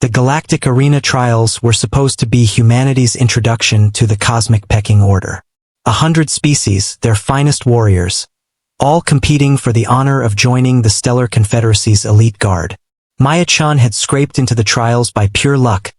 The Galactic Arena Trials were supposed to be humanity's introduction to the cosmic pecking order. 100 species, their finest warriors, all competing for the honor of joining the Stellar Confederacy's elite guard. Maya Chen had scraped into the trials by pure luck,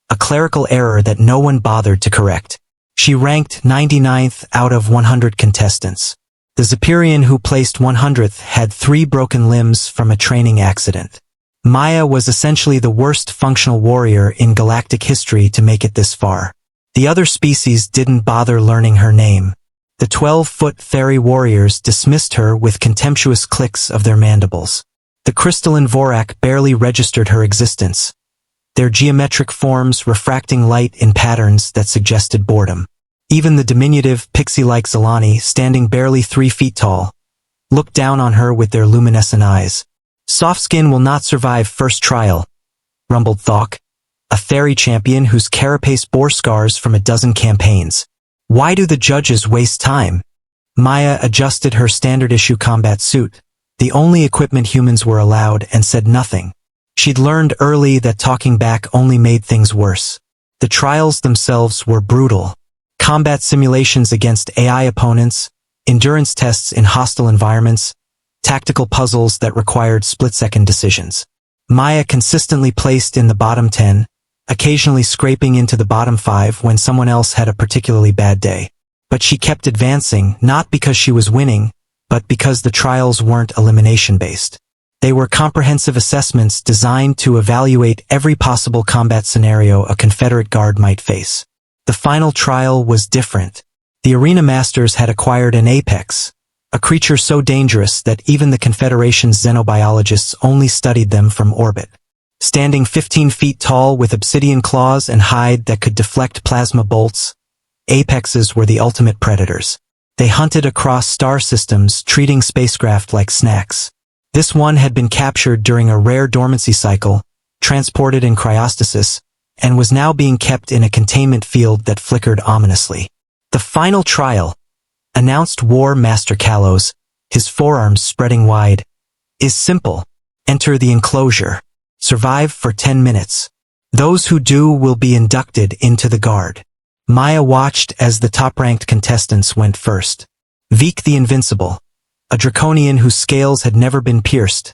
a clerical error that no one bothered to correct. She ranked 99th out of 100 contestants. The Zephyrian who placed 100th had 3 broken limbs from a training accident. Maya was essentially the worst functional warrior in galactic history to make it this far. The other species didn't bother learning her name. The 12-foot fairy warriors dismissed her with contemptuous clicks of their mandibles. The crystalline Vorak barely registered her existence, their geometric forms refracting light in patterns that suggested boredom. Even the diminutive, pixie-like Zalani, standing barely 3 feet tall, looked down on her with their luminescent eyes. "Soft skin will not survive first trial," rumbled Thok, a fairy champion whose carapace bore scars from a dozen campaigns. "Why do the judges waste time?" Maya adjusted her standard-issue combat suit, the only equipment humans were allowed, and said nothing. She'd learned early that talking back only made things worse. The trials themselves were brutal. Combat simulations against AI opponents, endurance tests in hostile environments, tactical puzzles that required split-second decisions. Maya consistently placed in the bottom 10, occasionally scraping into the bottom 5 when someone else had a particularly bad day. But she kept advancing, not because she was winning, but because the trials weren't elimination-based. They were comprehensive assessments designed to evaluate every possible combat scenario a Confederate guard might face. The final trial was different. The arena masters had acquired an apex, a creature so dangerous that even the Confederation's xenobiologists only studied them from orbit. Standing 15 feet tall with obsidian claws and hide that could deflect plasma bolts, apexes were the ultimate predators. They hunted across star systems, treating spacecraft like snacks. This one had been captured during a rare dormancy cycle, transported in cryostasis, and was now being kept in a containment field that flickered ominously. "The final trial," announced War Master Kalos, his forearms spreading wide, "is simple. Enter the enclosure. Survive for 10 minutes. Those who do will be inducted into the guard." Maya watched as the top-ranked contestants went first. Veek the Invincible, a draconian whose scales had never been pierced,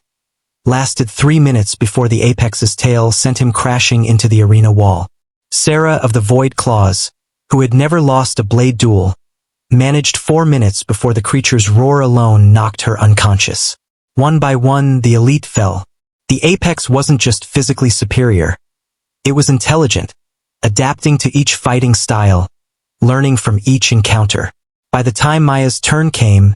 lasted 3 minutes before the apex's tail sent him crashing into the arena wall. Sarah of the Void Claws, who had never lost a blade duel, managed 4 minutes before the creature's roar alone knocked her unconscious. One by one, the elite fell. The apex wasn't just physically superior. It was intelligent, adapting to each fighting style, learning from each encounter. By the time Maya's turn came,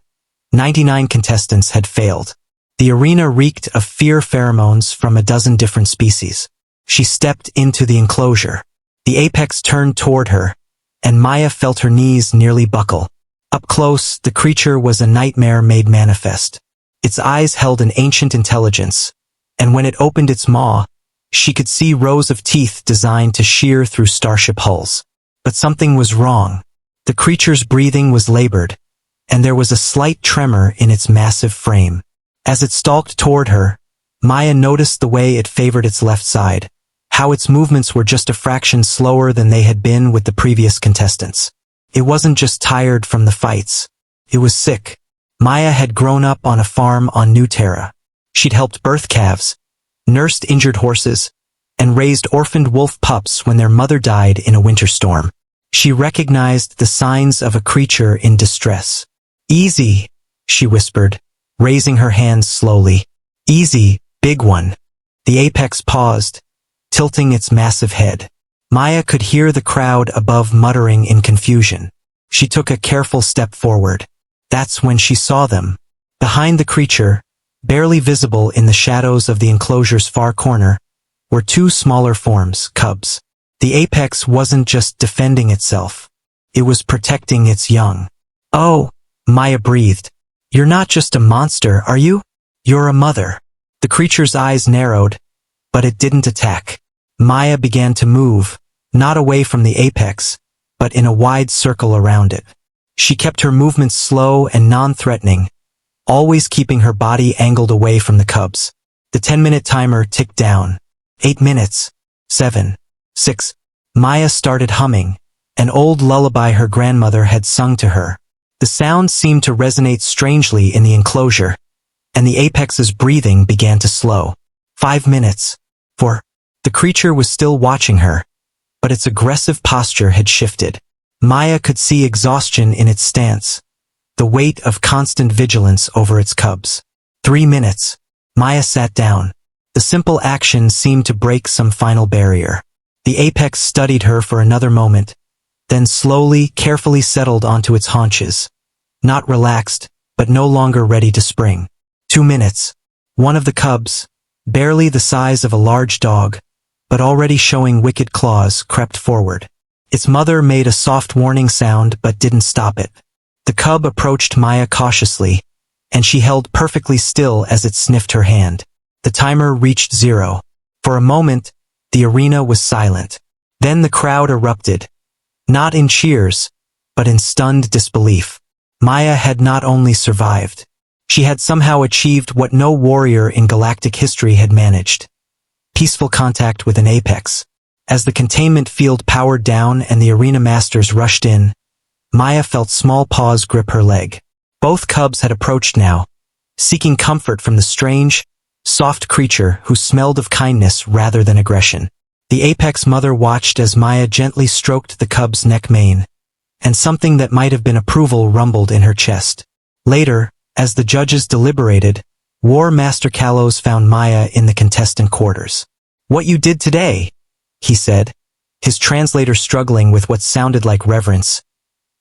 99 contestants had failed. The arena reeked of fear pheromones from a dozen different species. She stepped into the enclosure. The apex turned toward her, and Maya felt her knees nearly buckle. Up close, the creature was a nightmare made manifest. Its eyes held an ancient intelligence, and when it opened its maw, she could see rows of teeth designed to shear through starship hulls. But something was wrong. The creature's breathing was labored, and there was a slight tremor in its massive frame. As it stalked toward her, Maya noticed the way it favored its left side, how its movements were just a fraction slower than they had been with the previous contestants. It wasn't just tired from the fights. It was sick. Maya had grown up on a farm on New Terra. She'd helped birth calves, nursed injured horses, and raised orphaned wolf pups when their mother died in a winter storm. She recognized the signs of a creature in distress. "Easy," she whispered, raising her hands slowly. "Easy, big one." The apex paused, tilting its massive head. Maya could hear the crowd above muttering in confusion. She took a careful step forward. That's when she saw them. Behind the creature, barely visible in the shadows of the enclosure's far corner, were 2 smaller forms, cubs. The apex wasn't just defending itself. It was protecting its young. "Oh," Maya breathed. "You're not just a monster, are you? You're a mother." The creature's eyes narrowed, but it didn't attack. Maya began to move, not away from the apex, but in a wide circle around it. She kept her movements slow and non-threatening, always keeping her body angled away from the cubs. The 10-minute timer ticked down. 8 minutes. 7, 6. Maya started humming, an old lullaby her grandmother had sung to her. The sound seemed to resonate strangely in the enclosure, and the apex's breathing began to slow. 5 minutes. 4. The creature was still watching her, but its aggressive posture had shifted. Maya could see exhaustion in its stance, the weight of constant vigilance over its cubs. 3 minutes. Maya sat down. The simple action seemed to break some final barrier. The apex studied her for another moment, then slowly, carefully settled onto its haunches. Not relaxed, but no longer ready to spring. 2 minutes. One of the cubs, barely the size of a large dog, but already showing wicked claws, crept forward. Its mother made a soft warning sound but didn't stop it. The cub approached Maya cautiously, and she held perfectly still as it sniffed her hand. The timer reached 0. For a moment, the arena was silent. Then the crowd erupted, not in cheers, but in stunned disbelief. Maya had not only survived, she had somehow achieved what no warrior in galactic history had managed: peaceful contact with an apex. As the containment field powered down and the arena masters rushed in, Maya felt small paws grip her leg. Both cubs had approached now, seeking comfort from the strange, soft creature who smelled of kindness rather than aggression. The apex mother watched as Maya gently stroked the cub's neck mane, and something that might have been approval rumbled in her chest. Later, as the judges deliberated, War Master Kalos found Maya in the contestant quarters. "What you did today," he said, his translator struggling with what sounded like reverence.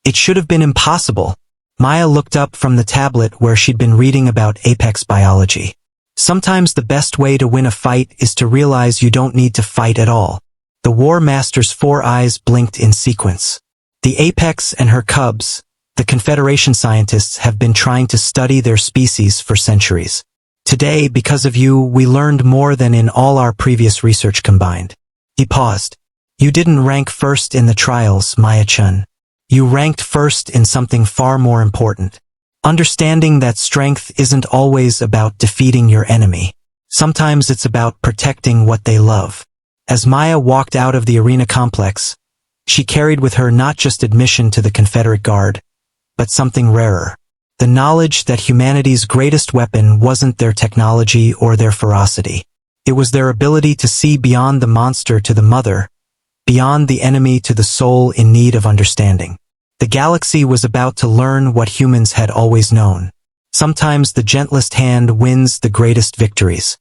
"It should have been impossible." Maya looked up from the tablet where she'd been reading about apex biology. Sometimes the best way to win a fight is to realize you don't need to fight at all. The War Master's 4 eyes blinked in sequence. The apex and her cubs, the Confederation scientists, have been trying to study their species for centuries. Today, because of you, we learned more than in all our previous research combined. He paused. "You didn't rank first in the trials, Maya Chen. You ranked first in something far more important. Understanding that strength isn't always about defeating your enemy. Sometimes it's about protecting what they love." As Maya walked out of the arena complex, she carried with her not just admission to the Confederate Guard, but something rarer. The knowledge that humanity's greatest weapon wasn't their technology or their ferocity. It was their ability to see beyond the monster to the mother, beyond the enemy to the soul in need of understanding. The galaxy was about to learn what humans had always known. Sometimes the gentlest hand wins the greatest victories.